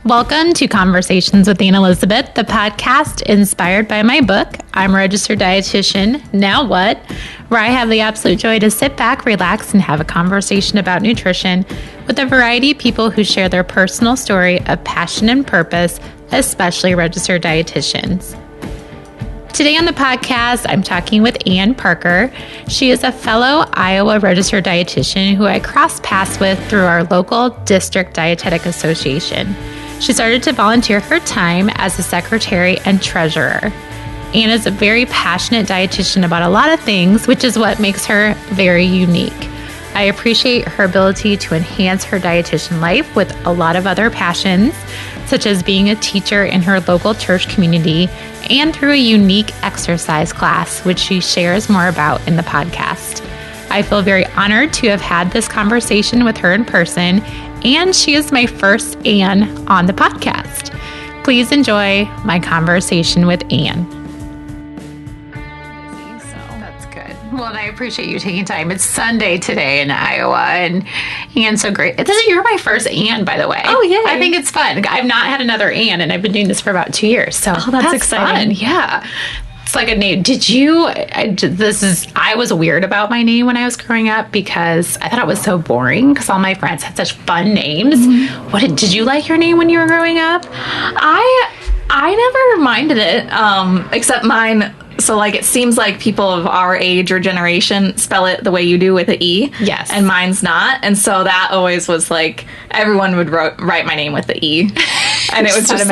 Welcome to Conversations with Anne Elizabeth, the podcast inspired by my book, I'm a Registered Dietitian, Now What?, where I have the absolute joy to sit back, relax, and have a conversation about nutrition with a variety of people who share their personal story of passion and purpose, especially registered dietitians. Today on the podcast, I'm talking with Ann Parker. She is a fellow Iowa registered dietitian who I crossed paths with through our local district dietetic association. She started to volunteer her time as a secretary and treasurer. Ann is a very passionate dietitian about a lot of things, which is what makes her very unique. I appreciate her ability to enhance her dietitian life with a lot of other passions, such as being a teacher in her local church community and through a unique exercise class, which she shares more about in the podcast. I feel very honored to have had this conversation with her in person, and she is my first Ann on the podcast. Please enjoy my conversation with Ann. Well, and I appreciate you taking time. It's Sunday today in Iowa, and Ann's so great. You're my first Ann, by the way. Oh, yeah. I think it's fun. I've not had another Ann, and I've been doing this for about 2 years. So that's exciting. Fun. Yeah. It's like a name. I was weird about my name when I was growing up because I thought it was so boring because all my friends had such fun names. Mm-hmm. Did you like your name when you were growing up? I never minded it, except mine. So, it seems like people of our age or generation spell it the way you do with an E. Yes. And mine's not. And so that always was everyone would write my name with the E. And it was just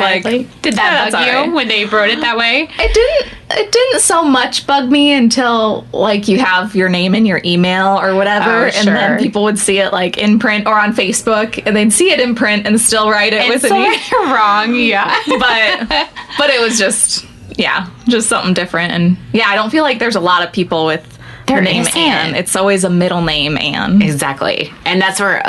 did that bug you when they wrote it that way? It didn't so much bug me until, you have your name in your email or whatever. Oh, sure. And then people would see it, in print or on Facebook. And they'd see it in print and still write it with an E. Wrong, yeah. But it was just something different. And I don't feel like there's a lot of people with their name Ann. It's always a middle name Ann. Exactly. And that's where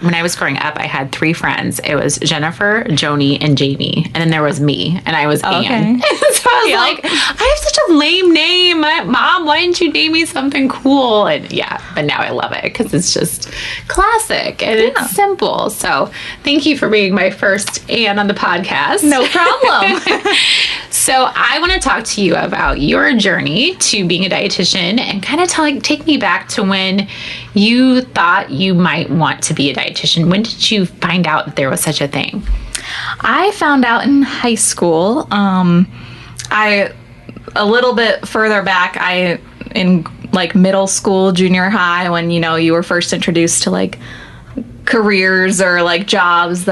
when I was growing up, I had 3 friends. It was Jennifer, Joni, and Jamie. And then there was me, and I was Ann. So I was I have such a lame name. Mom, why didn't you name me something cool? And but now I love it because it's just classic and it's simple. So thank you for being my first Ann on the podcast. No problem. So I want to talk to you about your journey to being a dietitian and kind of take me back to when you thought you might want to be a dietitian. When did you find out that there was such a thing? I found out in high school. A little bit further back, in middle school, junior high, when you were first introduced to careers or jobs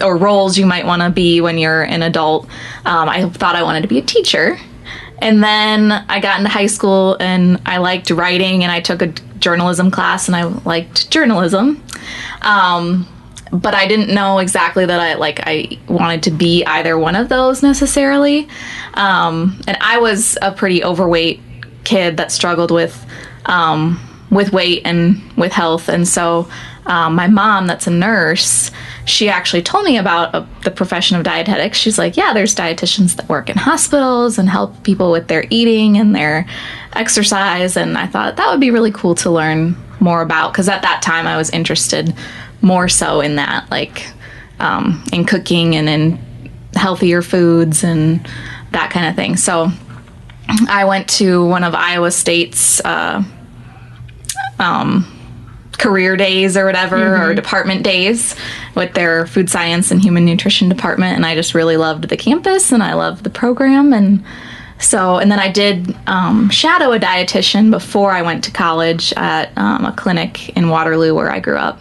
or roles you might want to be when you're an adult. I thought I wanted to be a teacher. And then I got into high school and I liked writing, and I took a journalism class and I liked journalism. But I didn't know exactly that I wanted to be either one of those necessarily. And I was a pretty overweight kid that struggled with weight and with health. And so my mom, that's a nurse, she actually told me about the profession of dietetics. She's like, there's dietitians that work in hospitals and help people with their eating and their exercise. And I thought that would be really cool to learn more about, because at that time I was interested more so in that, in cooking and in healthier foods and that kind of thing. So I went to one of Iowa State's career days or whatever, or department days with their food science and human nutrition department. And I just really loved the campus and I loved the program. And then I did shadow a dietitian before I went to college at a clinic in Waterloo where I grew up.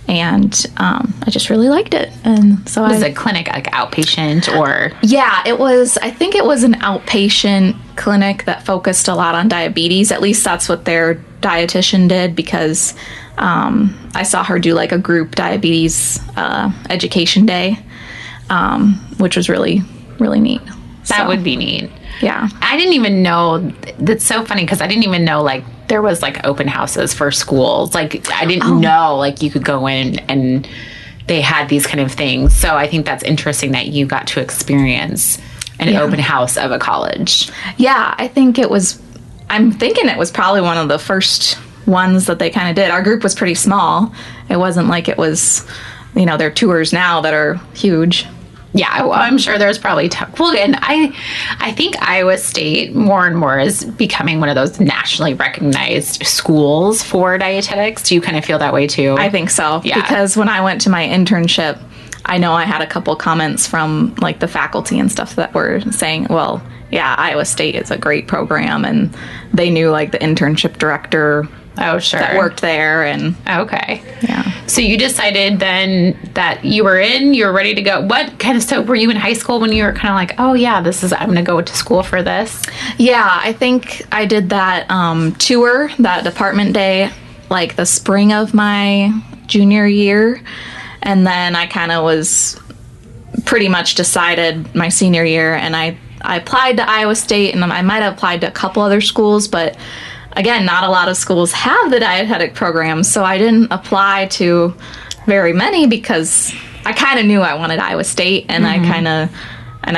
And I just really liked it. And so was it a clinic outpatient or? Yeah, it was. I think it was an outpatient clinic that focused a lot on diabetes. At least that's what their dietitian did, because I saw her do a group diabetes education day, which was really, really neat. That would be neat. Yeah. I didn't even know. That's so funny because I didn't even know there was open houses for schools. I didn't know you could go in and they had these kind of things. So I think that's interesting that you got to experience an open house of a college. Yeah, I think it was, I'm thinking it was probably one of the first ones that they kind of did. Our group was pretty small. It wasn't like it was there are tours now that are huge. Yeah, well, I'm sure there's probably well, and I think Iowa State more and more is becoming one of those nationally recognized schools for dietetics. Do you kind of feel that way too? I think so. Yeah. Because when I went to my internship, I know I had a couple comments from like the faculty and stuff that were saying, well, yeah, Iowa State is a great program, and they knew like the internship director. Oh, sure. That worked there. And okay. Yeah. So you decided then that you were ready to go. What kind of stuff were you in high school when you were kind of like, oh yeah, I'm going to go to school for this? Yeah, I think I did that tour, that department day, like the spring of my junior year. And then I kind of was pretty much decided my senior year, and I applied to Iowa State, and I might have applied to a couple other schools, but again, not a lot of schools have the dietetic program, so I didn't apply to very many because I kind of knew I wanted Iowa State, and I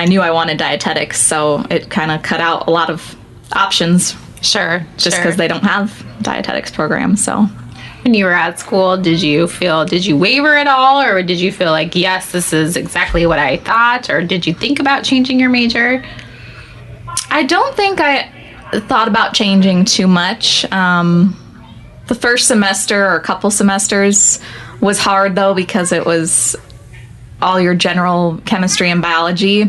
knew I wanted dietetics, so it kind of cut out a lot of options. Sure. Just because they don't have dietetics programs, so. When you were at school, did you waver at all, or did you feel like, yes, this is exactly what I thought, or did you think about changing your major? I don't think I thought about changing too much. The first semester or a couple semesters was hard though, because it was all your general chemistry and biology,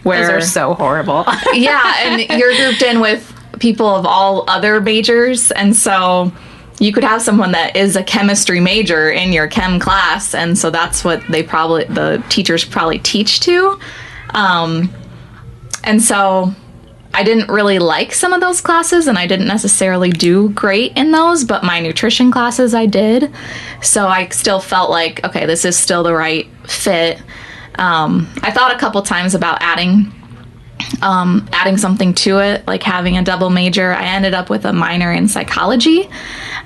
where those are so horrible. Yeah, and you're grouped in with people of all other majors, and so you could have someone that is a chemistry major in your chem class, and so that's what the teachers probably teach to. And so I didn't really like some of those classes, and I didn't necessarily do great in those, but my nutrition classes I did. So I still felt like, okay, this is still the right fit. I thought a couple times about adding something to it, like having a double major. I ended up with a minor in psychology.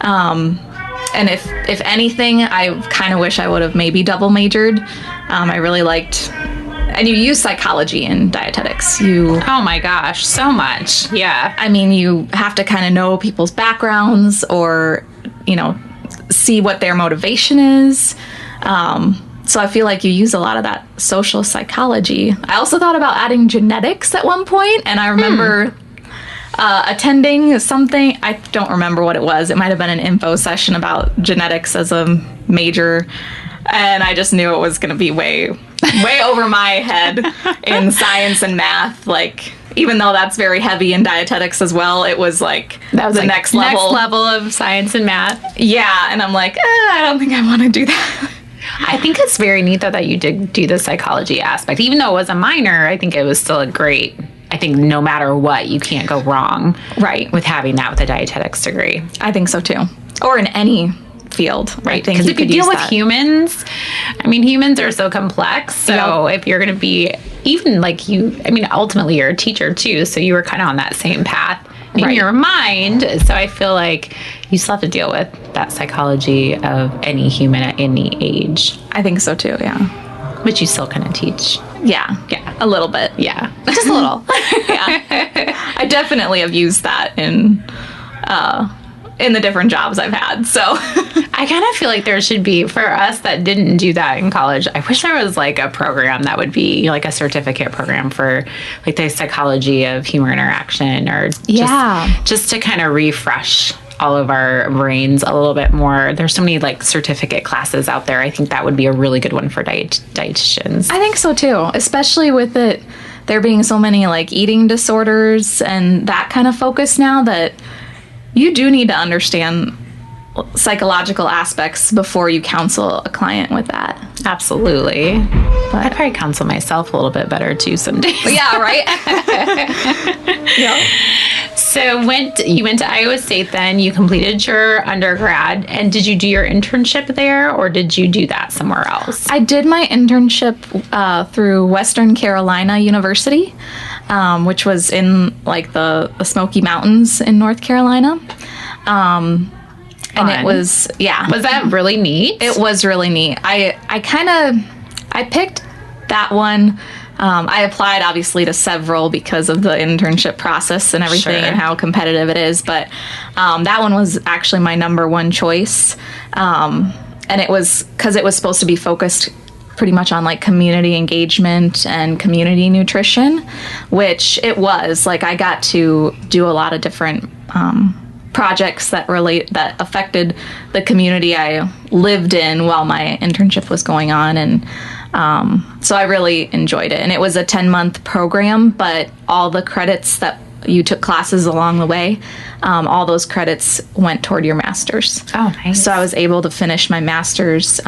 And if anything, I kind of wish I would have maybe double majored. I really liked... And you use psychology in dietetics. Oh my gosh, so much. Yeah. I mean, you have to kind of know people's backgrounds, or, see what their motivation is. So I feel like you use a lot of that social psychology. I also thought about adding genetics at one point, and I remember attending something. I don't remember what it was. It might have been an info session about genetics as a major, and I just knew it was going to be way over my head in science and math. Like, even though that's very heavy in dietetics as well, it was like that was the like next level of science and math. Yeah, and I'm like, I don't think I want to do that. I think it's very neat though that you did do the psychology aspect. Even though it was a minor, I think it was still I think no matter what, you can't go wrong, right, with having that with a dietetics degree. I think so too. Or in any field, right? Because if you deal with humans, humans are so complex. So if you're going to be, even like ultimately you're a teacher too, so you were kind of on that same path in your mind. So I feel like you still have to deal with that psychology of any human at any age. I think so too, yeah. But you still kind of teach. Yeah. A little bit. Yeah. Just a little. Yeah. I definitely have used that in the different jobs I've had. So I kind of feel like there should be, for us that didn't do that in college, I wish there was like a program that would be like a certificate program for like the psychology of human interaction, or just to kind of refresh all of our brains a little bit more. There's so many like certificate classes out there. I think that would be a really good one for dietitians. I think so too, especially with there being so many like eating disorders and that kind of focus now, that you do need to understand psychological aspects before you counsel a client with that. Absolutely. But I'd probably counsel myself a little bit better too some days. Yeah, right? Yeah. So you went to Iowa State then, you completed your undergrad, and did you do your internship there, or did you do that somewhere else? I did my internship through Western Carolina University, which was in like the Smoky Mountains in North Carolina. And it was, Was that really neat? It was really neat. I picked that one. I applied obviously to several because of the internship process and everything, and how competitive it is. But that one was actually my number one choice. and it was because it was supposed to be focused pretty much on like community engagement and community nutrition, which it was. Like I got to do a lot of different projects that affected the community I lived in while my internship was going on, and so I really enjoyed it. And it was a 10-month program, but all the credits that you took classes along the way, all those credits went toward your master's. Oh, nice. So I was able to finish my master's.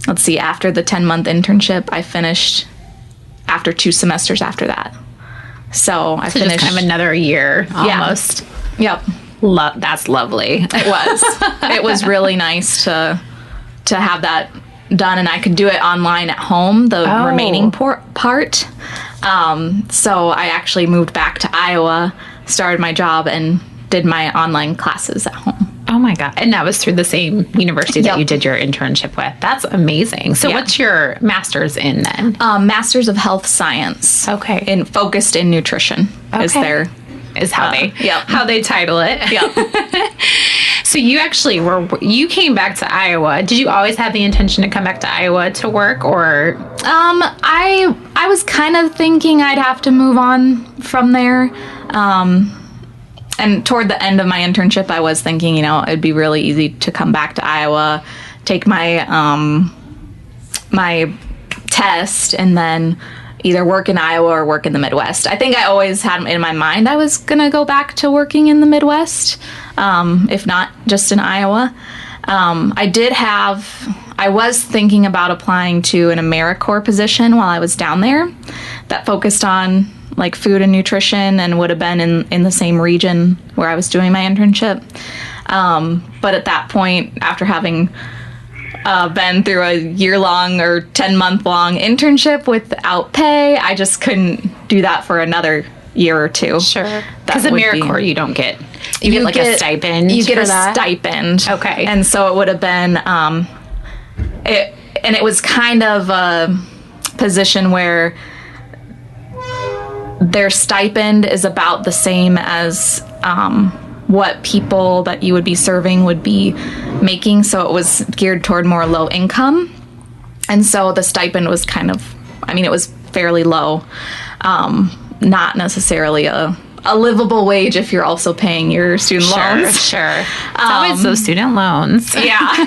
Let's see, after the 10-month internship, I finished after 2 semesters after that. So I finished just kind of another year almost. Yeah. Yep. That's lovely. It was. It was really nice to have that done, and I could do it online at home, the remaining part. So I actually moved back to Iowa, started my job, and did my online classes at home. Oh my God. And that was through the same university that you did your internship with. That's amazing. So what's your master's in then? Master's of Health Science. Okay. Focused in nutrition is how they title it. Yep. So you actually you came back to Iowa. Did you always have the intention to come back to Iowa to work, or? I was kind of thinking I'd have to move on from there. And toward the end of my internship, I was thinking, it'd be really easy to come back to Iowa, take my my test, and then either work in Iowa or work in the Midwest. I think I always had in my mind I was going to go back to working in the Midwest, if not just in Iowa. I was thinking about applying to an AmeriCorps position while I was down there that focused on like food and nutrition and would have been in the same region where I was doing my internship. But at that point, after having been through a year-long or 10-month-long internship without pay, I just couldn't do that for another year or two. Sure. Because AmeriCorps, you don't get... You get like a stipend. You get a stipend. Okay. And so it would have been... it was kind of a position where their stipend is about the same as what people that you would be serving would be making. So it was geared toward more low income. And so the stipend was it was fairly low. Not necessarily a livable wage if you're also paying your student loans. Sure. It's always those student loans. Yeah.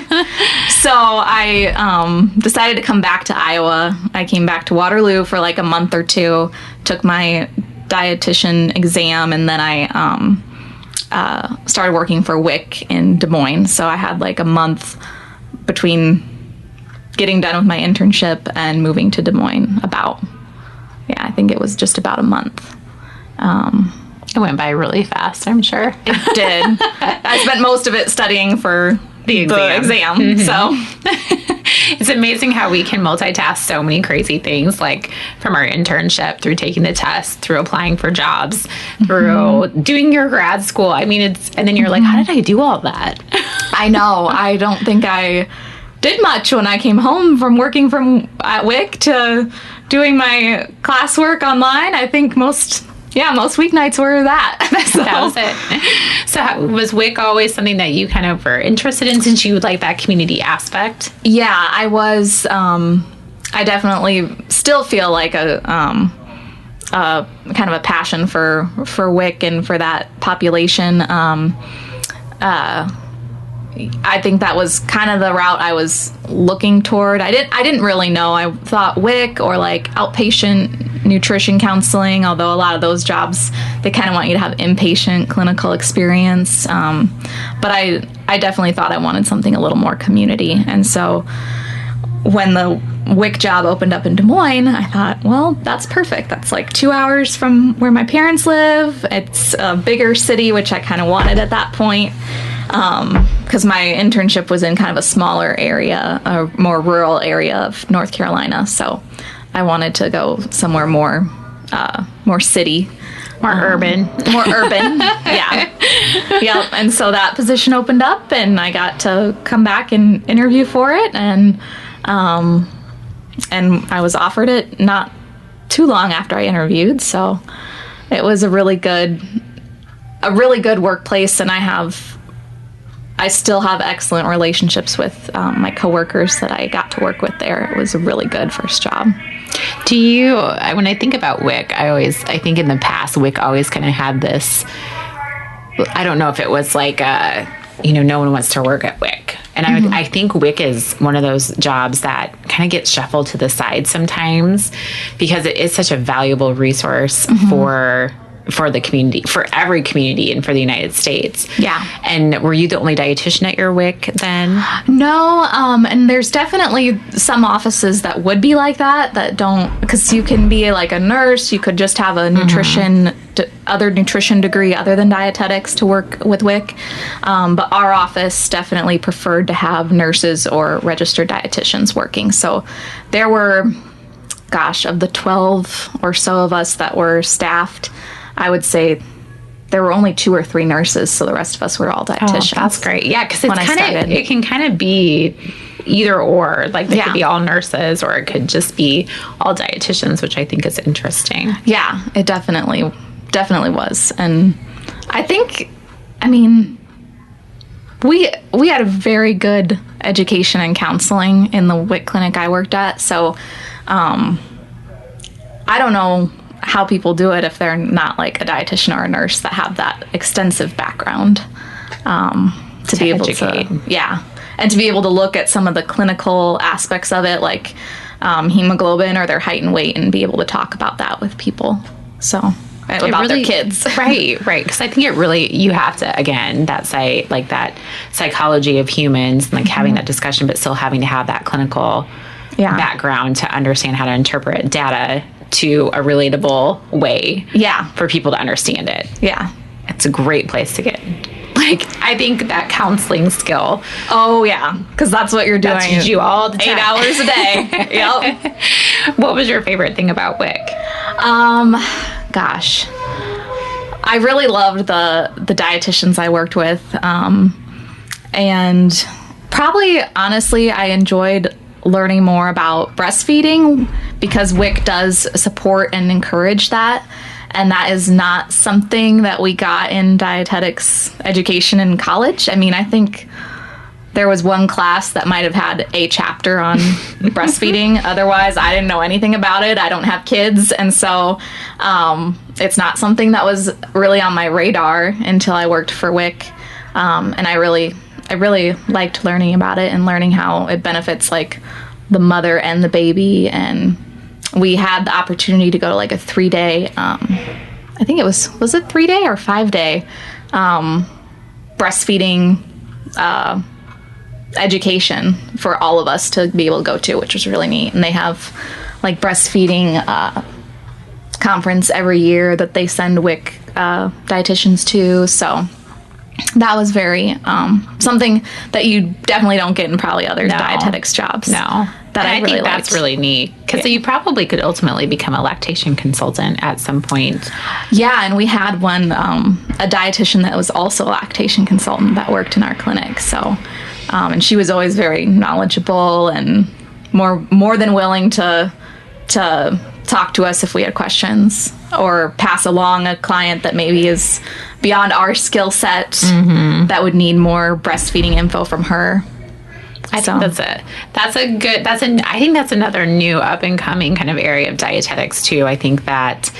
So I decided to come back to Iowa. I came back to Waterloo for like a month or two, took my dietitian exam, and then I started working for WIC in Des Moines. So I had like a month between getting done with my internship and moving to Des Moines. I think it was just about a month. It went by really fast, I'm sure. It did. I spent most of it studying for the exam. Mm-hmm. So it's amazing how we can multitask so many crazy things, like from our internship through taking the test, through applying for jobs, through doing your grad school. I mean, and then you're like, how did I do all that? I know. I don't think I did much when I came home from working at WIC to doing my classwork online. I think most weeknights were that. So. That was it. So was WIC always something that you kind of were interested in, since you like that community aspect? Yeah, I was. I definitely still feel like a kind of a passion for WIC and for that population. I think that was kind of the route I was looking toward. I didn't really know. I thought WIC or like outpatient nutrition counseling, although a lot of those jobs, they kind of want you to have inpatient clinical experience. But I definitely thought I wanted something a little more community. And so when the WIC job opened up in Des Moines, I thought, well, that's perfect. That's like 2 hours from where my parents live. It's a bigger city, which I kind of wanted at that point. Because my internship was in kind of a smaller area, a more rural area of North Carolina. So I wanted to go somewhere more city. More urban. More urban, yeah. Yep. And so that position opened up, and I got to come back and interview for it. And I was offered it not too long after I interviewed. So it was a really good workplace, and I have I still have excellent relationships with my coworkers that I got to work with there. It was a really good first job. When I think about WIC, I think in the past, WIC always kind of had this, I don't know if it was like, no one wants to work at WIC. And I think WIC is one of those jobs that kind of gets shuffled to the side sometimes because it is such a valuable resource for the community, for every community, and for the United States. Yeah. And were you the only dietitian at your WIC then? No, and there's definitely some offices that would be like that don't, because you can be like a nurse, you could just have a other nutrition degree other than dietetics to work with WIC. But our office definitely preferred to have nurses or registered dietitians working. So there were, of the 12 or so of us that were staffed, I would say there were only 2 or 3 nurses, so the rest of us were all dietitians. Oh, that's great. Yeah, because it can kind of be either or. Like, they could be all nurses, or it could just be all dietitians, which I think is interesting. Yeah, it definitely was. And I think, we had a very good education and counseling in the WIC clinic I worked at, so I don't know how people do it if they're not like a dietitian or a nurse that have that extensive background to be able educate. And to be able to look at some of the clinical aspects of it, like hemoglobin or their height and weight, and be able to talk about that with people. So about their kids. Right. Because I think you have to, again, that psychology of humans, like having that discussion, but still having to have that clinical background to understand how to interpret data to a relatable way for people to understand it. Yeah. It's a great place to get. I think that counseling skill. Oh, yeah. Because that's what you're doing. That's what you do all the time. 8 hours a day. Yep. What was your favorite thing about WIC? I really loved the dietitians I worked with. And probably, honestly, I enjoyed learning more about breastfeeding because WIC does support and encourage that. And that is not something that we got in dietetics education in college. I think there was one class that might have had a chapter on breastfeeding. Otherwise, I didn't know anything about it. I don't have kids. And so it's not something that was really on my radar until I worked for WIC. And I really liked learning about it and learning how it benefits like the mother and the baby. And we had the opportunity to go to like a 3-day, I think it was it 3-day or 5-day breastfeeding education for all of us to be able to go to, which was really neat. And they have like breastfeeding conference every year that they send WIC dietitians to. So that was very something that you definitely don't get in probably other dietetics jobs. No. That I really think that's really neat because you probably could ultimately become a lactation consultant at some point. Yeah, and we had one, a dietitian that was also a lactation consultant that worked in our clinic. So, and she was always very knowledgeable and more than willing to talk to us if we had questions or pass along a client that maybe is beyond our skill set that would need more breastfeeding info from her. I think I think that's another new up and coming kind of area of dietetics too. I think that,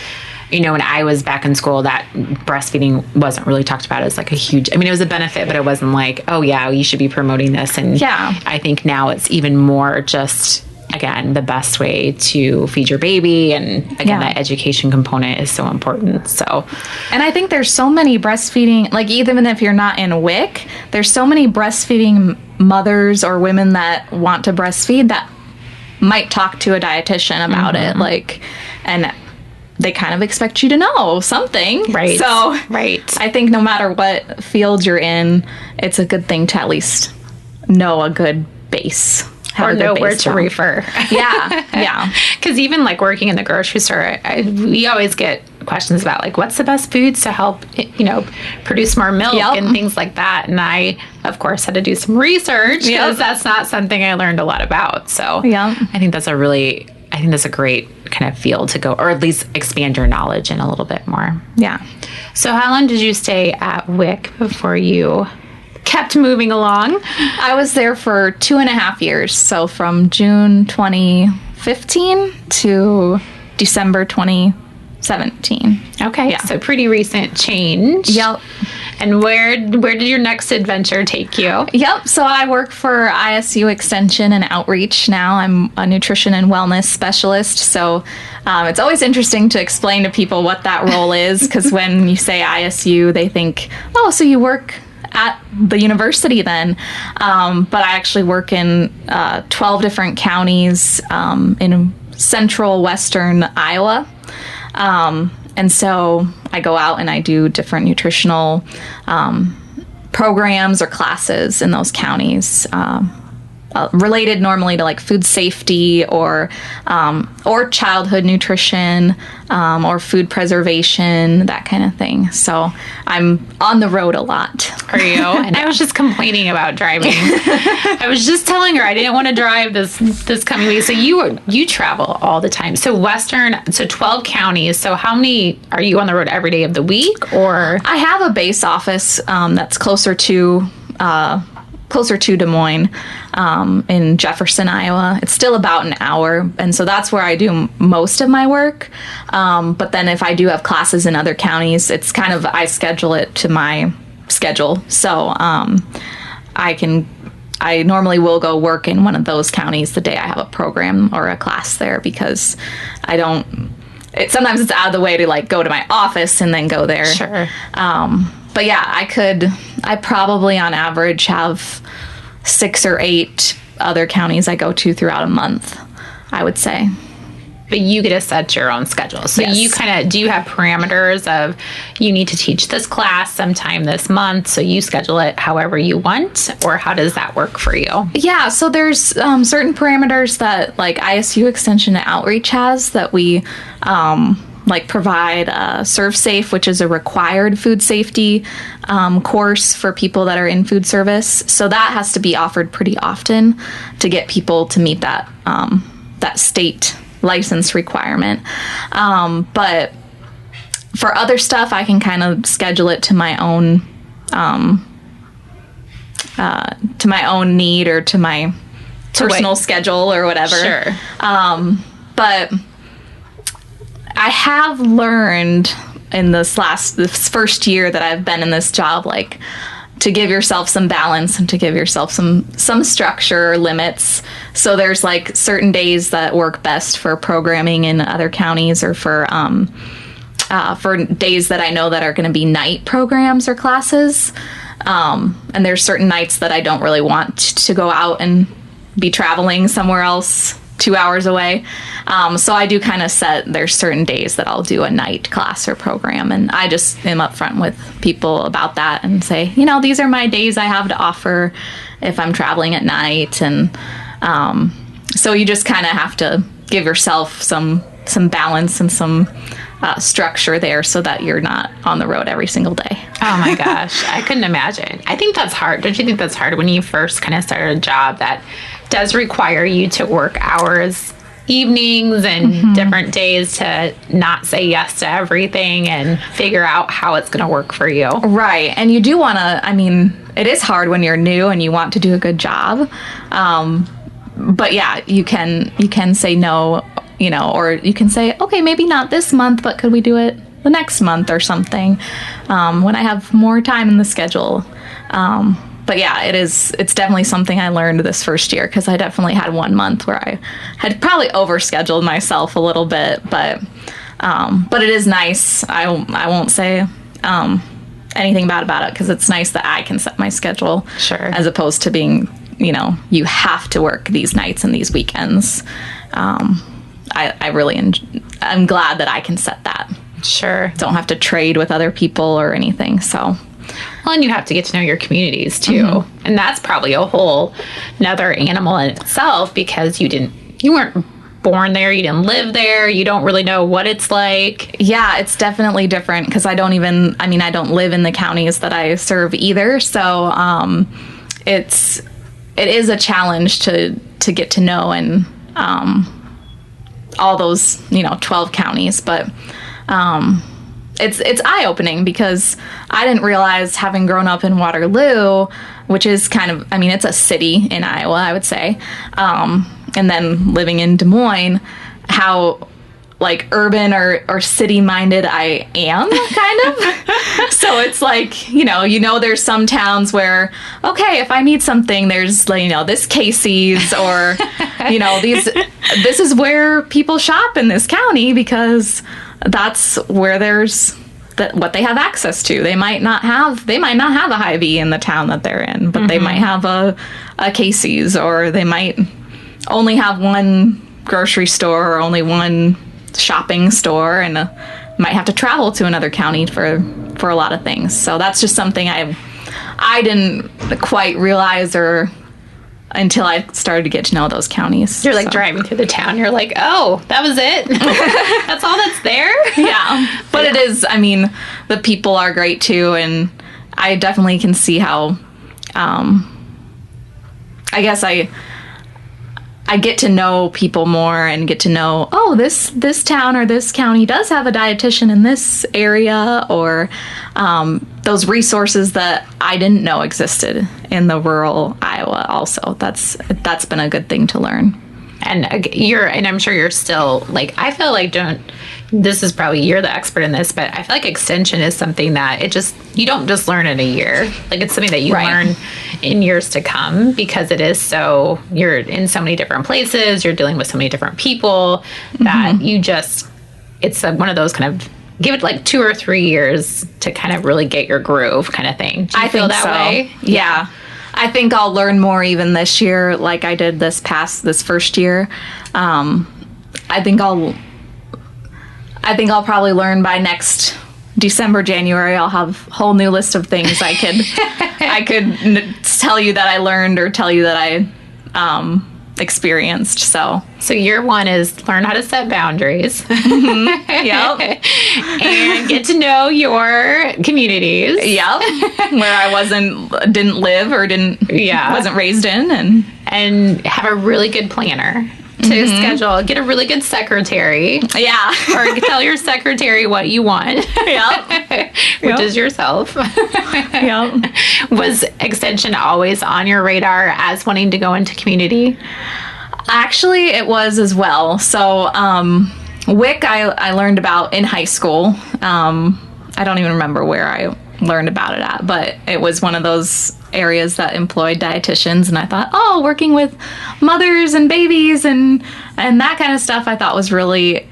when I was back in school, that breastfeeding wasn't really talked about as like a huge, it was a benefit, but it wasn't like, oh yeah, you should be promoting this. And I think now it's even more just, again, the best way to feed your baby. And again, that education component is so important. So, and I think there's so many breastfeeding, like even if you're not in WIC, there's so many breastfeeding mothers or women that want to breastfeed that might talk to a dietitian about it. And they kind of expect you to know something. Right. So I think no matter what field you're in, it's a good thing to at least know a good base. Or know where to refer. Yeah. Because even like working in the grocery store, we always get questions about like what's the best foods to help produce more milk and things like that. And I, of course, had to do some research because that's not something I learned a lot about. So I think that's a great kind of field to go, or at least expand your knowledge in a little bit more. Yeah. So how long did you stay at WIC before you kept moving along. I was there for 2.5 years. So from June 2015 to December 2017. Okay, Yeah. so pretty recent change. Yep. And where did your next adventure take you? Yep. So I work for ISU Extension and Outreach now. I'm a nutrition and wellness specialist. So it's always interesting to explain to people what that role is, because when you say ISU, they think, oh, so you work at the university then. But I actually work in 12 different counties in central western Iowa. And so I go out and I do different nutritional programs or classes in those counties, related normally to like food safety or childhood nutrition or food preservation, that kind of thing. So I'm on the road a lot. Are you? And I was just complaining about driving. I was just telling her I didn't want to drive this coming week. So you travel all the time. So 12 counties. So how many are you on the road every day of the week? Or I have a base office that's closer to Des Moines, in Jefferson, Iowa. It's still about an hour, and so that's where I do most of my work. But then if I do have classes in other counties, it's kind of, I schedule it to my schedule. So I normally will go work in one of those counties the day I have a program or a class there, because sometimes it's out of the way to like go to my office and then go there. Sure. But yeah, I probably on average have 6 or 8 other counties I go to throughout a month, I would say. But you get to set your own schedule. So Yes. you do you have parameters of, you need to teach this class sometime this month, so you schedule it however you want? Or how does that work for you? Yeah, so there's certain parameters that like ISU Extension and Outreach has that we provide Serve Safe, which is a required food safety course for people that are in food service. So that has to be offered pretty often to get people to meet that state license requirement. But for other stuff, I can kind of schedule it to my own need or to my personal schedule or whatever. Sure. But I have learned in this first year that I've been in this job, like, to give yourself some balance and to give yourself some structure or limits. So there's like certain days that work best for programming in other counties, or for days that I know that are going to be night programs or classes. And there's certain nights that I don't really want to go out and be traveling somewhere else 2 hours away. So I do kind of there's certain days that I'll do a night class or program, and I just am upfront with people about that and say, these are my days I have to offer if I'm traveling at night. And so you just kind of have to give yourself some balance and some structure there so that you're not on the road every single day. Oh my gosh, I couldn't imagine. I think that's hard. Don't you think that's hard when you first kind of start a job that does require you to work hours, evenings, and different days to not say yes to everything and figure out how it's going to work for you? Right. And you do want to, it is hard when you're new and you want to do a good job. But yeah, you can say no, or you can say, okay, maybe not this month, but could we do it the next month or something, when I have more time in the schedule. But yeah, it's definitely something I learned this first year, because I definitely had 1 month where I had probably overscheduled myself a little bit, but it is nice. I won't say anything bad about it, because it's nice that I can set my schedule. Sure. As opposed to being, you have to work these nights and these weekends. I really I'm glad that I can set that. Sure. Don't have to trade with other people or anything, so. Well, and you have to get to know your communities too. And that's probably a whole another animal in itself, because you weren't born there, you didn't live there, you don't really know what it's like. Yeah, it's definitely different, because I don't live in the counties that I serve either. So it is a challenge to get to know and all those 12 counties, but it's eye-opening, because I didn't realize, having grown up in Waterloo, which is kind of, I mean, it's a city in Iowa, I would say. And then living in Des Moines, how like urban or city minded I am, kind of. So it's like, there's some towns where, okay, if I need something, there's, this Casey's or, this is where people shop in this county because that's where there's what they have access to. They might not have a Hy-Vee in the town that they're in, but they might have a Casey's, or they might only have one grocery store or only one shopping store, and might have to travel to another county for a lot of things. So that's just something I didn't quite realize until I started to get to know those counties. You're like driving through the town. You're like, oh, that was it? That's all that's there? Yeah. But it is, I mean, the people are great too. And I definitely can see how, I guess I get to know people more and get to know, oh, this town or this county does have a dietitian in this area, or those resources that I didn't know existed in the rural Iowa also. That's been a good thing to learn. And I'm sure you're still, like, I feel like this is probably, you're the expert in this, but I feel like extension is something that you don't just learn in a year. Like, it's something that you learn in years to come, because you're in so many different places, you're dealing with so many different people that it's one of those kind of, give it like 2 or 3 years to kind of really get your groove kind of thing. Do you feel that way? Yeah. I think I'll learn more even this year, like I did this first year. I think I'll probably learn by next December, January. I'll have a whole new list of things I could tell you that I learned or tell you that I experienced. So year 1 is learn how to set boundaries. Yep. And get to know your communities. Yep. Where I didn't live or wasn't raised in, and have a really good planner to schedule. Get a really good secretary. Yeah. Or tell your secretary what you want. Yep. Which is yourself. Yep. Was extension always on your radar as wanting to go into community? Actually, it was as well. So, WIC I learned about in high school. I don't even remember where I learned about it at, but it was one of those areas that employed dietitians, and I thought, working with mothers and babies and that kind of stuff, I thought was really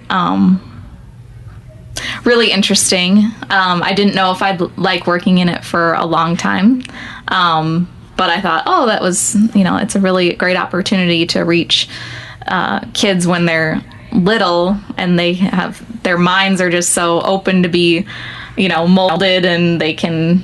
really interesting. I didn't know if I'd like working in it for a long time, but I thought, that was, it's a really great opportunity to reach kids when they're little, and their minds are just so open to be, molded, and they can,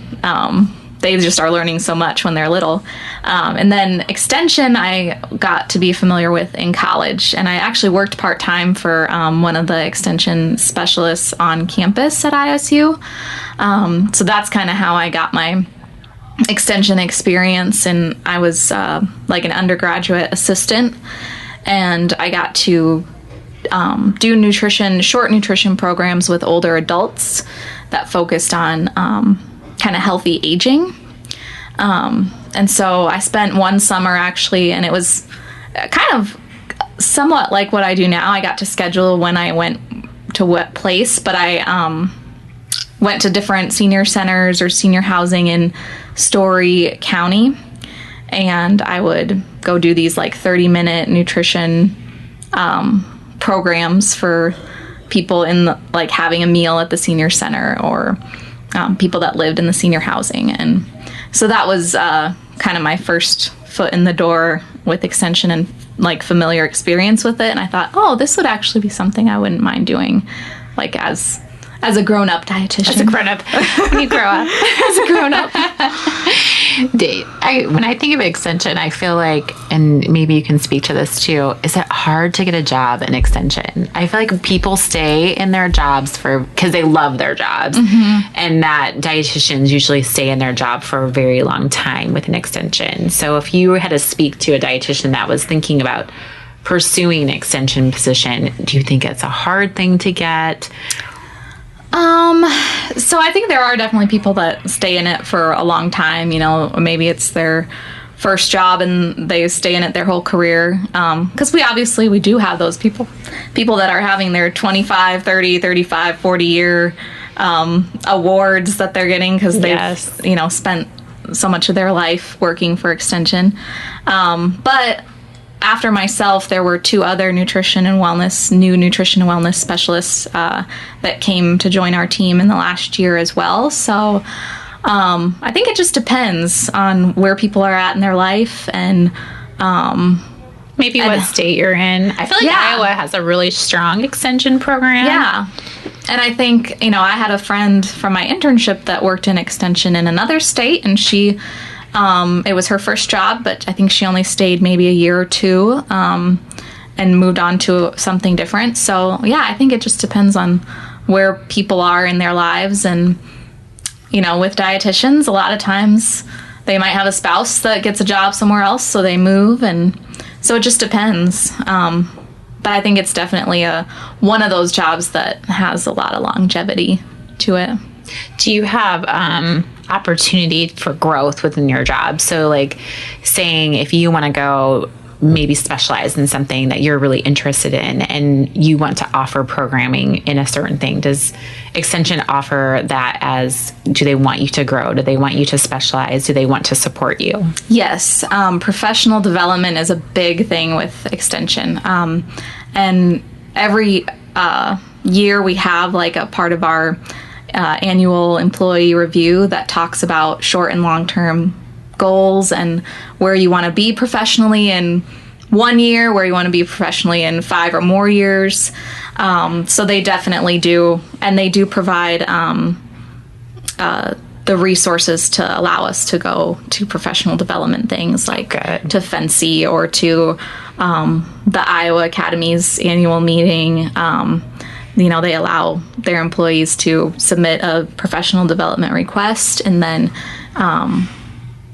they just are learning so much when they're little. And then extension, I got to be familiar with in college, and I actually worked part-time for one of the extension specialists on campus at ISU. So that's kind of how I got my extension experience, and I was like an undergraduate assistant, and I got to do short nutrition programs with older adults that focused on kind of healthy aging. And so I spent one summer actually, and it was kind of somewhat like what I do now. I got to schedule when I went to what place, but I went to different senior centers or senior housing in Story County, and I would go do these like 30-minute nutrition programs for people in like having a meal at the senior center, or people that lived in the senior housing. And so that was kind of my first foot in the door with extension and like familiar experience with it. And I thought, this would actually be something I wouldn't mind doing, like as a grown-up dietitian. As a grown-up. When you grow up. As a grown-up. When I think of extension, I feel like, and maybe you can speak to this too, is it hard to get a job in extension? I feel like people stay in their jobs because they love their jobs, and that dietitians usually stay in their job for a very long time with an extension. So if you had to speak to a dietitian that was thinking about pursuing an extension position, do you think it's a hard thing to get? So I think there are definitely people that stay in it for a long time. Maybe it's their first job and they stay in it their whole career. Because we do have those people that are having their 25, 30, 35, 40 year awards that they're getting because they've, spent so much of their life working for Extension. But after myself, there were two other new nutrition and wellness specialists that came to join our team in the last year as well. So I think it just depends on where people are at in their life and maybe what state you're in. I feel like Iowa has a really strong extension program. Yeah. And I think, I had a friend from my internship that worked in extension in another state, and she, it was her first job, but I think she only stayed maybe a year or two and moved on to something different. So, I think it just depends on where people are in their lives. And, with dietitians, a lot of times they might have a spouse that gets a job somewhere else, so they move. And so it just depends. But I think it's definitely one of those jobs that has a lot of longevity to it. Do you have opportunity for growth within your job? So like saying if you want to go maybe specialize in something that you're really interested in and you want to offer programming in a certain thing, does Extension offer that do they want you to grow? Do they want you to specialize? Do they want to support you? Yes. Professional development is a big thing with Extension. And every year we have like a part of our annual employee review that talks about short and long-term goals and where you want to be professionally in 1 year, where you want to be professionally in 5 or more years. So they definitely do, and they do provide the resources to allow us to go to professional development things like to FNCE or to the Iowa Academy's annual meeting. They allow their employees to submit a professional development request, and then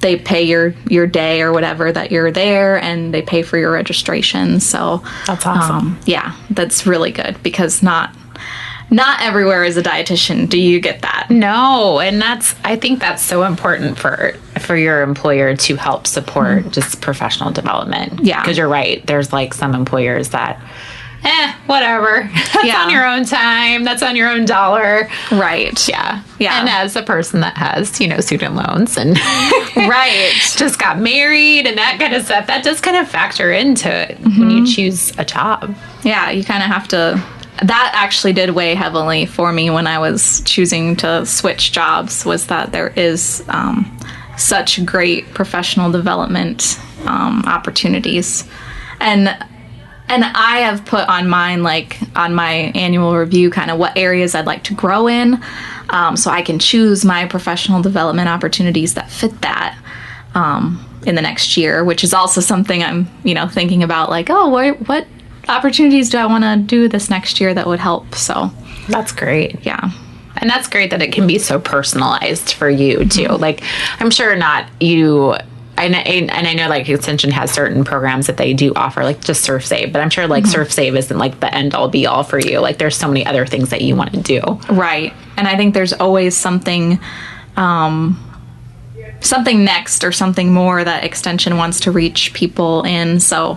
they pay your day or whatever that you're there, and they pay for your registration. So that's awesome. That's really good because not everywhere as a dietitian do you get that. No, and I think that's so important for your employer to help support just professional development. Yeah. Because you're right. There's like some employers that whatever. That's on your own time. That's on your own dollar. Right. Yeah. Yeah. And as a person that has, student loans and right, just got married and that kind of stuff, that does kind of factor into it when you choose a job. Yeah. You kind of have to. That actually did weigh heavily for me when I was choosing to switch jobs, was that there is such great professional development opportunities. And I have put on mine, like on my annual review, kind of what areas I'd like to grow in. So I can choose my professional development opportunities that fit that in the next year, which is also something I'm, thinking about, like, what opportunities do I want to do this next year that would help? So that's great. Yeah. And that's great that it can be so personalized for you too. Like, I'm sure not you. And I know like Extension has certain programs that they do offer, like just Surf Save, but I'm sure like Surf Save isn't like the end all be all for you. Like there's so many other things that you want to do. Right. And I think there's always something next or something more that Extension wants to reach people in. So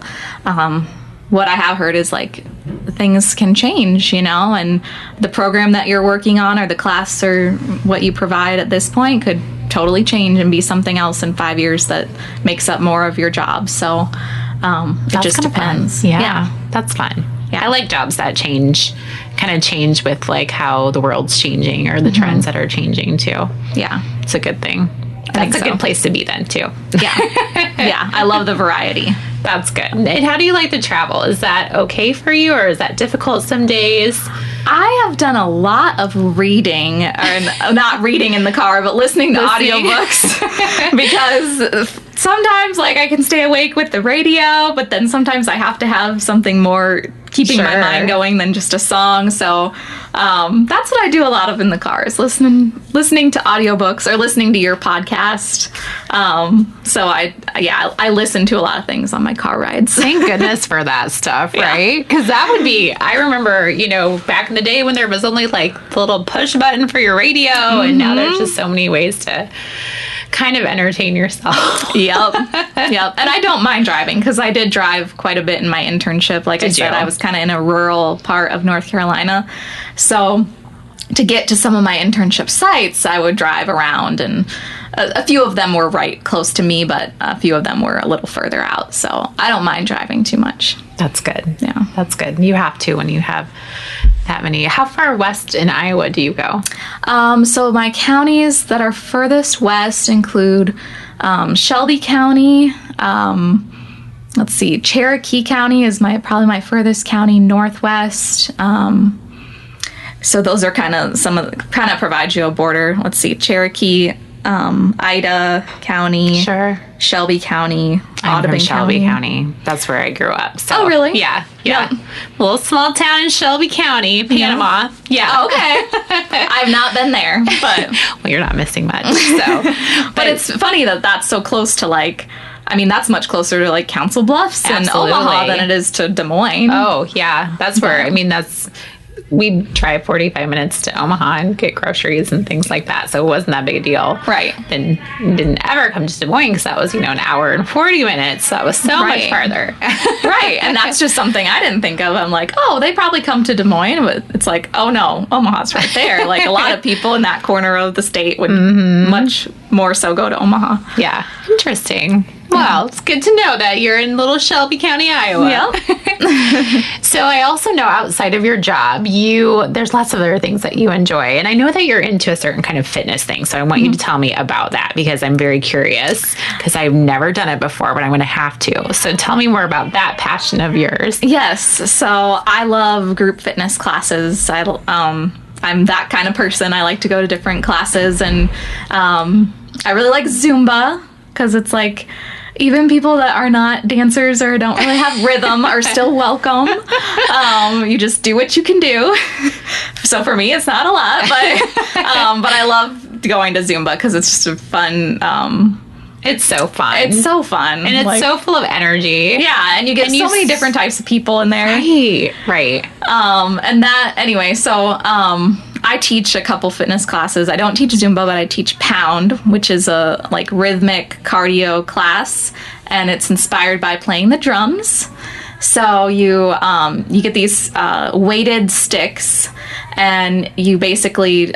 what I have heard is like things can change, and the program that you're working on or the class or what you provide at this point could totally change and be something else in 5 years that makes up more of your job. So it just depends. Yeah, that's fun. Yeah. I like jobs that change with like how the world's changing or the trends that are changing too. Yeah. It's a good thing. That's a good place to be then too. Yeah. Yeah. I love the variety. That's good. And how do you like to travel? Is that okay for you or is that difficult some days? I have done a lot of reading, or not reading in the car, but listening to audiobooks because sometimes like I can stay awake with the radio, but then sometimes I have to have something more keeping my mind going than just a song. So that's what I do a lot of in the car, is listening to audiobooks or listening to your podcast. So I listen to a lot of things on my car rides. Thank goodness for that stuff, right? Because that would be, I remember, back in the day when there was only like the little push button for your radio, and now there's just so many ways to kind of entertain yourself. Yep. And I don't mind driving, because I did drive quite a bit in my internship. Like I said, I was kind of in a rural part of North Carolina. So to get to some of my internship sites, I would drive around, and a few of them were right close to me, but a few of them were a little further out. So I don't mind driving too much. That's good. Yeah. That's good. You have to when you have that many. How far west in Iowa do you go? So my counties that are furthest west include Shelby County. Let's see, Cherokee County is probably my furthest county northwest. So those are kind of provide you a border. Let's see, Cherokee, Ida County, Shelby County, Audubon Shelby County. That's where I grew up. So, oh, really? Yeah. Yep. Little small town in Shelby County, Panama. Yeah. Oh, okay. I've not been there, but well, you're not missing much. So, but it's funny that that's so close to that's much closer to like Council Bluffs and Omaha than it is to Des Moines. Oh, yeah. That's where, we drive 45 minutes to Omaha and get groceries and things like that. So it wasn't that big a deal. Right. Then didn't ever come to Des Moines, because that was, an hour and 40 minutes. So that was so much farther. Right. And that's just something I didn't think of. I'm like, oh, they probably come to Des Moines. But it's like, oh no, Omaha's right there. Like a lot of people in that corner of the state would much more so go to Omaha. Yeah. Interesting. Well, it's good to know that you're in little Shelby County, Iowa. Yep. So I also know outside of your job, there's lots of other things that you enjoy. And I know that you're into a certain kind of fitness thing. So I want you to tell me about that, because I'm very curious, because I've never done it before, but I'm going to have to. So tell me more about that passion of yours. Yes. So I love group fitness classes. I'm that kind of person. I like to go to different classes, and I really like Zumba, because it's like, even people that are not dancers or don't really have rhythm are still welcome. You just do what you can do. So for me, it's not a lot, but I love going to Zumba because it's just a fun. It's so fun. It's so fun. And it's so full of energy. Yeah, and you get so many different types of people in there. Right. And that, anyway, so I teach a couple fitness classes. I don't teach Zumba, but I teach Pound, which is a rhythmic cardio class, and it's inspired by playing the drums. So you get these weighted sticks, and you basically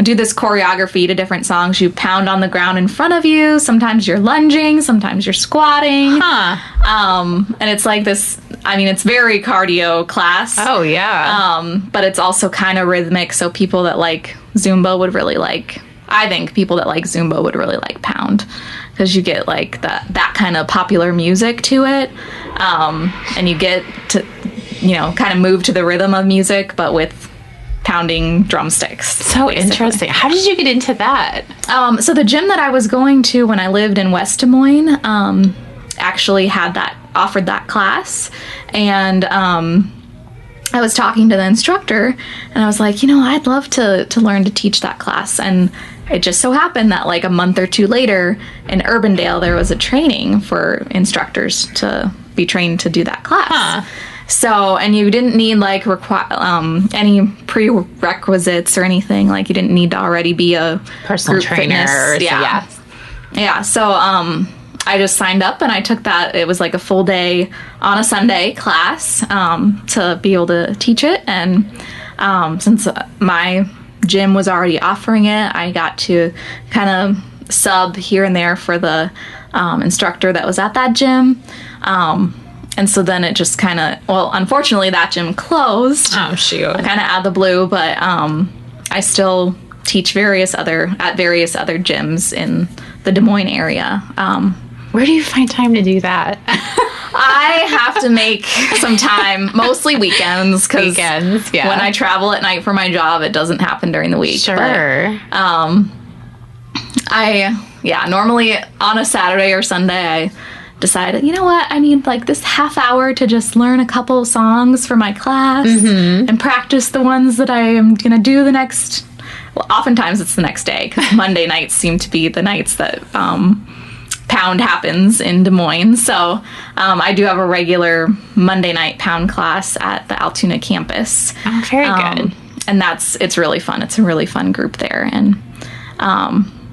do this choreography to different songs. You pound on the ground in front of you. Sometimes you're lunging, sometimes you're squatting. And it's like this, it's very cardio class. Oh, yeah. But it's also kind of rhythmic, so people that like Zumba would really like, I think people that like Zumba would really like Pound, because you get like that kind of popular music to it. And you get to, kind of move to the rhythm of music, but with pounding drumsticks. So basically. Interesting. How did you get into that? So the gym that I was going to when I lived in West Des Moines actually offered that class, and I was talking to the instructor, and I was like, I'd love to learn to teach that class. And it just so happened that like a month or two later in Urbandale, there was a training for instructors to be trained to do that class. So, and you didn't need like any prerequisites or anything. Like you didn't need to already be a personal trainer. Yeah. So, I just signed up and I took that. It was like a full day on a Sunday class to be able to teach it. And since my gym was already offering it, I got to kind of sub here and there for the instructor that was at that gym. And so then it just kind of, unfortunately that gym closed. Oh, shoot. Kind of out of the blue, but I still teach various other gyms in the Des Moines area. Where do you find time to do that? I have to make some time, mostly weekends, because when I travel at night for my job, it doesn't happen during the week. Sure. But, Yeah, normally on a Saturday or Sunday, I decided, you know what, I need like this half hour to just learn a couple songs for my class and practice the ones that I am going to do the next. Well, oftentimes it's the next day because Monday nights seem to be the nights that Pound happens in Des Moines. So I do have a regular Monday night Pound class at the Altoona campus. Oh, very good. And it's really fun. It's a really fun group there. And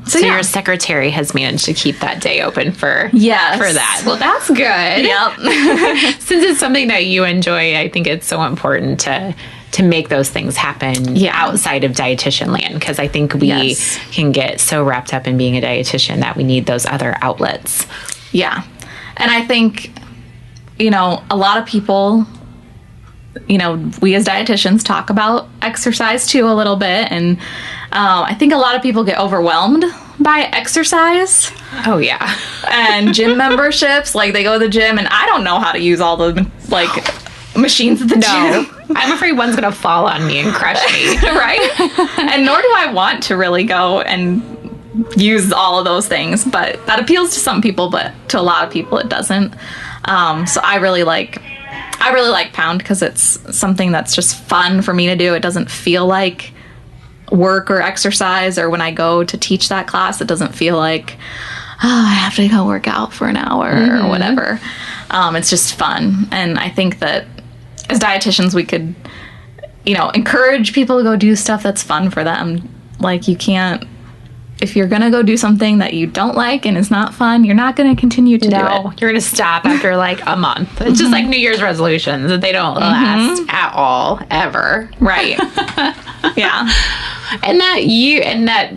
so your secretary has managed to keep that day open for yes. for that. Well, that's good. Yep. Since it's something that you enjoy, I think it's so important to make those things happen outside of dietitian land, because I think we can get so wrapped up in being a dietitian that we need those other outlets. Yeah. And I think, a lot of people, we as dietitians talk about exercise too a little bit. And I think a lot of people get overwhelmed by exercise. Oh, yeah. And gym memberships. Like, they go to the gym, and I don't know how to use all the, machines at the gym. I'm afraid one's going to fall on me and crush me. Right? And nor do I want to really go and use all of those things. But that appeals to some people, but to a lot of people it doesn't. So I really like Pound because it's something that's just fun for me to do. It doesn't feel like work or exercise, or when I go to teach that class, it doesn't feel like, I have to go work out for an hour or whatever. It's just fun. And I think that as dietitians, we could, encourage people to go do stuff that's fun for them. Like, you can't, if you're going to go do something that you don't like and is not fun, you're not going to continue to do it. You're going to stop after a month. It's just like New Year's resolutions that they don't last at all, ever. Right. Yeah. And that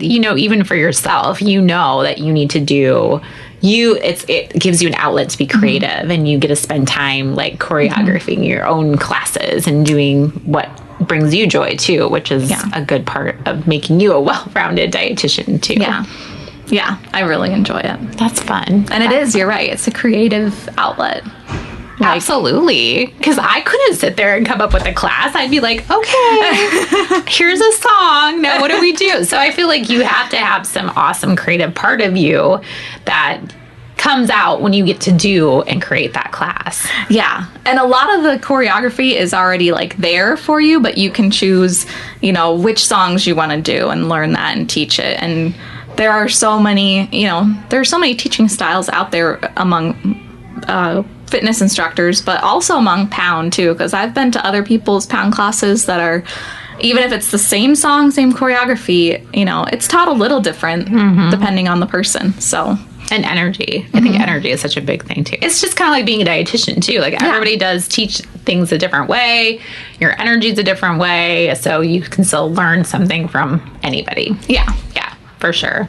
even for yourself, that you need to do, it gives you an outlet to be creative, and you get to spend time choreographing your own classes and doing what brings you joy too, which is a good part of making you a well-rounded dietitian too. Yeah, I really enjoy it. That's fun. And it is, you're right, it's a creative outlet. Absolutely. Because I couldn't sit there and come up with a class. I'd be like, okay, here's a song. Now what do we do? So I feel like you have to have some awesome creative part of you that comes out when you get to do and create that class. Yeah. And a lot of the choreography is already there for you, but you can choose, which songs you want to do and learn that and teach it. And there are so many, teaching styles out there among fitness instructors, but also among Pound too, because I've been to other people's Pound classes that are, even if it's the same song, same choreography, it's taught a little different depending on the person. So, and energy. I think energy is such a big thing too. It's just kind of like being a dietitian too. Everybody does teach things a different way. Your energy is a different way, so you can still learn something from anybody. Yeah, for sure.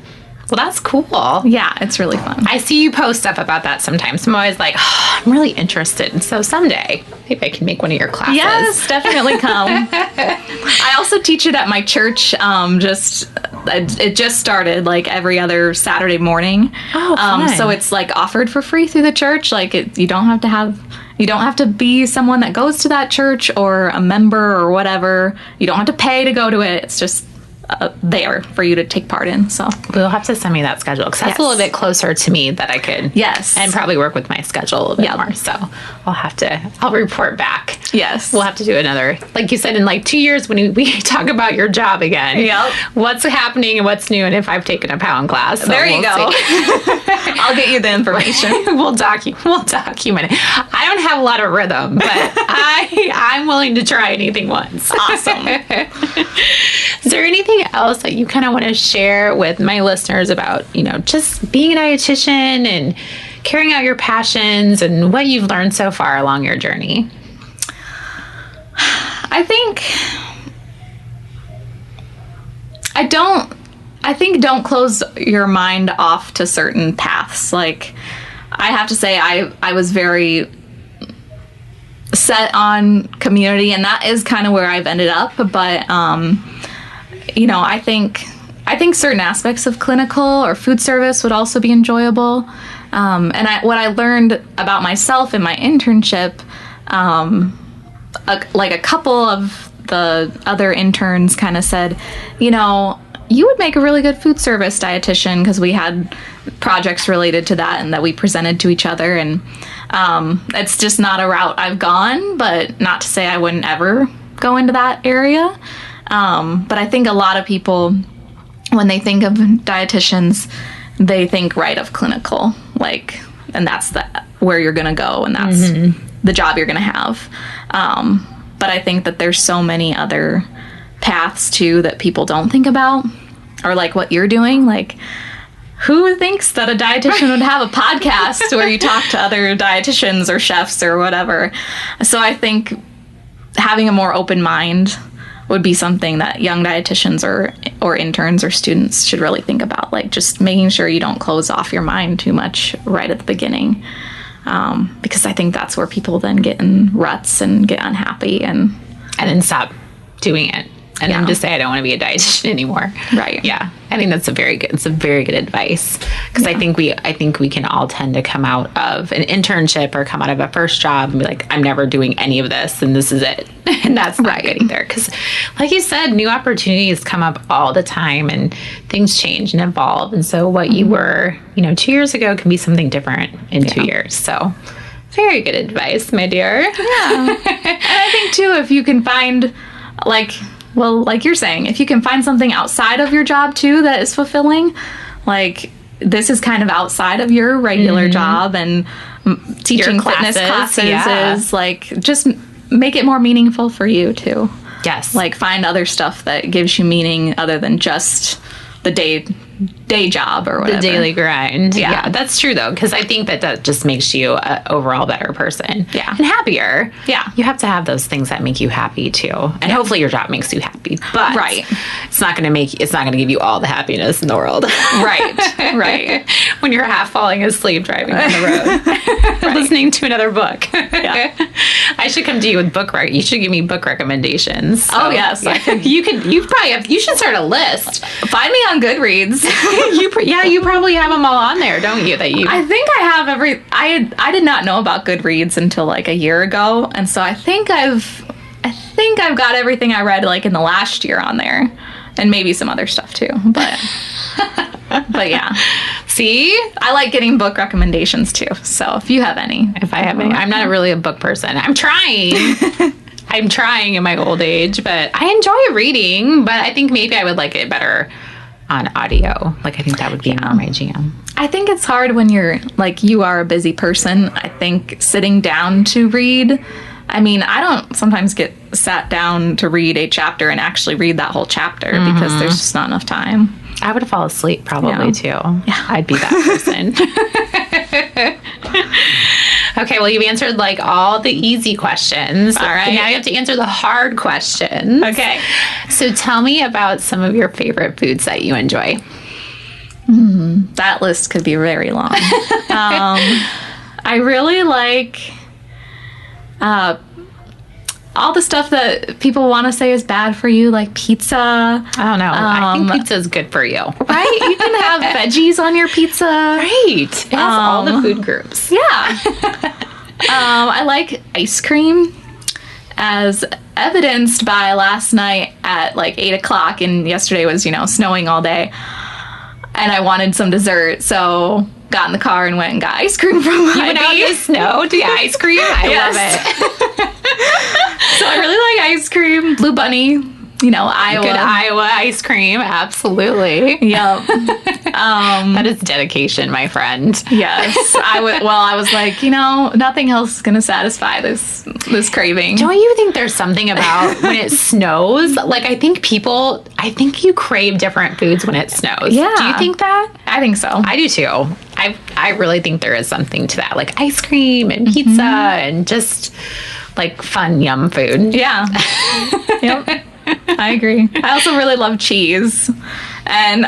Well, that's cool. Yeah, it's really fun. I see you post stuff about that sometimes. I'm always like, I'm really interested. So someday, maybe I can make one of your classes. Yes, definitely come. I also teach it at my church. It just started every other Saturday morning. Oh, fun. So it's offered for free through the church. You don't have to be someone that goes to that church or a member or whatever. You don't have to pay to go to it. It's just there for you to take part in. So we'll have to send me that schedule, because that's a little bit closer to me that I could and probably work with my schedule a little bit more. So I'll report back. Yes, we'll have to do another, like you said, in 2 years when we talk about your job again. Yep, what's happening and what's new, and if I've taken a Pound class. So there you go. I'll get you the information. We'll document it. I don't have a lot of rhythm, but I'm willing to try anything once. Awesome. Is there anything else that you kind of want to share with my listeners about, just being a dietitian and carrying out your passions and what you've learned so far along your journey? I think don't close your mind off to certain paths. I have to say, I was very set on community, and that is kind of where I've ended up. But I think certain aspects of clinical or food service would also be enjoyable. And what I learned about myself in my internship, a couple of the other interns kind of said, you would make a really good food service dietitian, because we had projects related to that and that we presented to each other. And it's just not a route I've gone, but not to say I wouldn't ever go into that area. But I think a lot of people, when they think of dietitians, they think right of clinical, like, and that's where you're going to go, and that's the job you're going to have. But I think that there's so many other paths too that people don't think about, or like what you're doing. Like, who thinks that a dietitian would have a podcast where you talk to other dietitians or chefs or whatever? So I think having a more open mind would be something that young dietitians or interns or students should really think about. Like, just making sure you don't close off your mind too much right at the beginning. Because I think that's where people then get in ruts and get unhappy and then stop doing it. And then just say, I don't want to be a dietitian anymore. Right. Yeah. I think that's very good advice. Because I think we can all tend to come out of an internship or come out of a first job and be like, I'm never doing any of this, and this is it. And that's not good either. Because like you said, new opportunities come up all the time, and things change and evolve. And so what you were, 2 years ago can be something different in 2 years. So very good advice, my dear. Yeah. And I think too, if you can find like you're saying, if you can find something outside of your job too that is fulfilling, like this is kind of outside of your regular job, and teaching fitness classes is like, just make it more meaningful for you too. Yes. Like, find other stuff that gives you meaning other than just the day job or whatever. The daily grind. Yeah, that's true though, because I think that just makes you an overall better person. Yeah. And happier. Yeah. You have to have those things that make you happy too. And hopefully your job makes you happy. But it's not going to give you all the happiness in the world. Right. When you're half falling asleep driving down the road. Listening to another book. Yeah. I should come to you with you should give me book recommendations. So, oh yes. You should start a list. Find me on Goodreads. You probably have them all on there, don't you? I think I have I did not know about Goodreads until like a year ago, and so I think I've got everything I read like in the last year on there, and maybe some other stuff too. But yeah. See, I like getting book recommendations too. So if you have any, I'm not really a book person. I'm trying. I'm trying in my old age, but I enjoy reading. But I think maybe I would like it better on audio. Like, I think that would be more my jam. I think it's hard when you are a busy person. I think sitting down to read, I mean, I don't sometimes get sat down to read a chapter and actually read that whole chapter because there's just not enough time. I would fall asleep probably too. Yeah. I'd be that person. Okay, well, you've answered like all the easy questions. All right. Now you have to answer the hard questions. Okay. So tell me about some of your favorite foods that you enjoy. That list could be very long. I really like all the stuff that people want to say is bad for you, like pizza. I don't know. I think pizza is good for you. Right? You can have veggies on your pizza. Right. It has all the food groups. Yeah. I like ice cream, as evidenced by last night at like 8 o'clock, and yesterday was, snowing all day. And I wanted some dessert, so got in the car and went and got ice cream from You went out in the snow to get ice cream? I love it. So I really like ice cream. Blue Bunny, Iowa. Good Iowa ice cream, absolutely. Yep. That is dedication, my friend. Yes. I was like, nothing else is going to satisfy this craving. Don't you think there's something about when it snows? Like, I think you crave different foods when it snows. Yeah. Do you think that? I think so. I do too. I really think there is something to that, like ice cream and pizza and just like fun, yum food. Yeah. Yep. I agree. I also really love cheese. And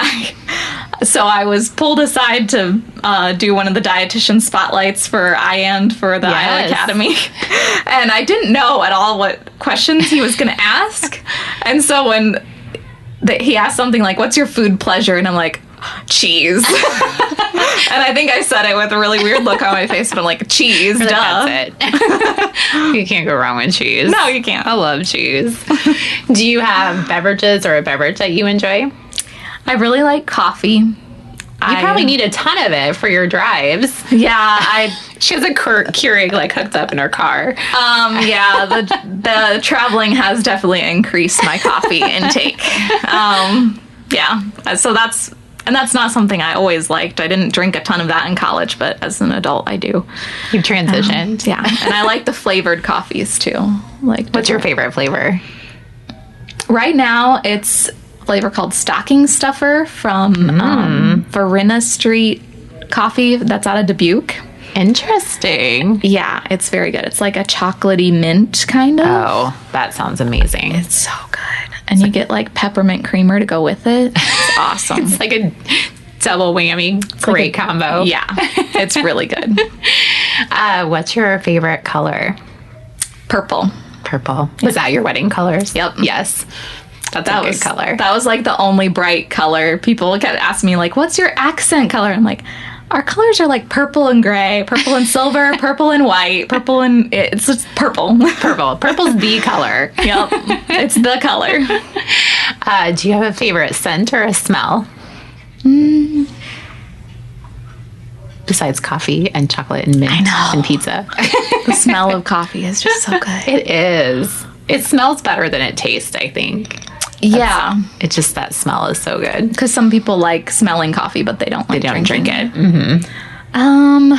so I was pulled aside to do one of the dietitian spotlights for IAND for the Iowa Academy. And I didn't know at all what questions he was going to ask. And so when he asked something like, what's your food pleasure? And I'm like, cheese. And I think I said it with a really weird look on my face, but I'm like, cheese, duh. That's it. You can't go wrong with cheese. No, you can't. I love cheese. Do you have beverages or a beverage that you enjoy? I really like coffee. You probably need a ton of it for your drives. Yeah, She has a Keurig like hooked up in her car. yeah, the traveling has definitely increased my coffee intake. Yeah, so that's not something I always liked. I didn't drink a ton of that in college, but as an adult, I do. You've transitioned. Yeah, and I like the flavored coffees too. What's your favorite flavor? Right now, it's a flavor called Stocking Stuffer from Verena Street Coffee that's out of Dubuque. Interesting. Yeah, it's very good. It's like a chocolatey mint kind of. Oh, that sounds amazing. It's so good. And you get like peppermint creamer to go with it. It's awesome. It's like a double whammy. Great combo. Yeah, it's really good. What's your favorite color? Purple. Purple. Is that your wedding colors? Yep. Yes. That's a good color. That was like the only bright color. People kept asking me like, what's your accent color? I'm like, our colors are like purple and gray, purple and silver, purple and white, purple and it's just purple. Purple. Purple's the color. Yep. It's the color. Do you have a favorite scent or a smell? Besides coffee and chocolate and mint and pizza. The smell of coffee is just so good. It is. It smells better than it tastes, I think. Yeah. It's just that smell is so good. Because some people like smelling coffee, but they don't like drink drinking it. Mm-hmm. I'm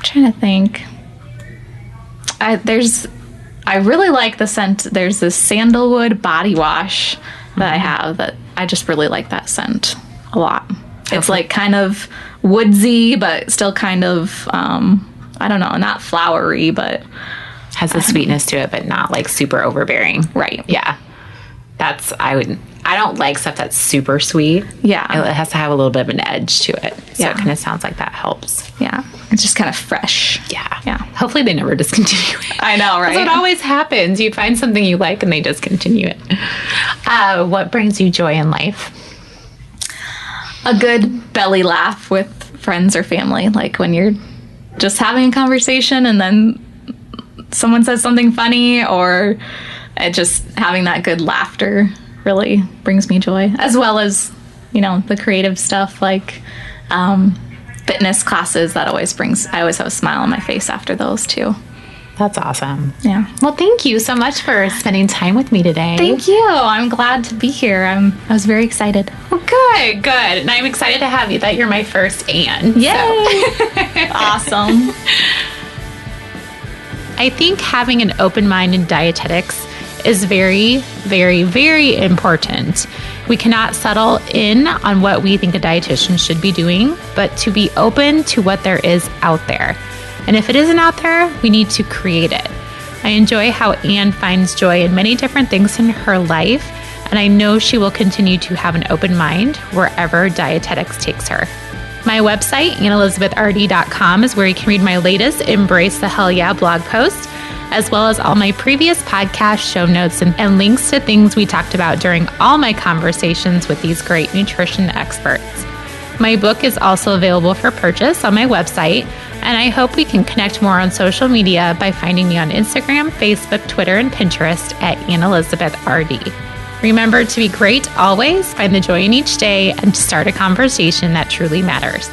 trying to think. I really like the scent. There's this sandalwood body wash that I have that I just really like that scent a lot. It's like kind of woodsy, but still kind of, I don't know, not flowery, but has a sweetness to it, but not like super overbearing. Right. Yeah. I don't like stuff that's super sweet. Yeah. It has to have a little bit of an edge to it. So Yeah. it kind of sounds like that helps. Yeah. It's just kind of fresh. Yeah. Yeah. Hopefully they never discontinue it. I know, right? That's what always happens. You find something you like and they discontinue it. What brings you joy in life? A good belly laugh with friends or family. Like when you're just having a conversation and then someone says something funny, or just having that good laughter really brings me joy. As well as, the creative stuff like fitness classes. I always have a smile on my face after those too. That's awesome. Yeah. Well, thank you so much for spending time with me today. Thank you. I'm glad to be here. I was very excited. Well, good. And I'm excited to have you. That you're my first Anne. Yay! So. Awesome. I think having an open mind in dietetics is very, very, very important. We cannot settle in on what we think a dietitian should be doing, but to be open to what there is out there. And if it isn't out there, we need to create it. I enjoy how Anne finds joy in many different things in her life, and I know she will continue to have an open mind wherever dietetics takes her. My website, AnnElizabethRD.com, is where you can read my latest Embrace the Hell Yeah blog post, as well as all my previous podcast show notes and links to things we talked about during all my conversations with these great nutrition experts. My book is also available for purchase on my website, and I hope we can connect more on social media by finding me on Instagram, Facebook, Twitter, and Pinterest at AnnElizabethRD. Remember to be great always, find the joy in each day, and to start a conversation that truly matters.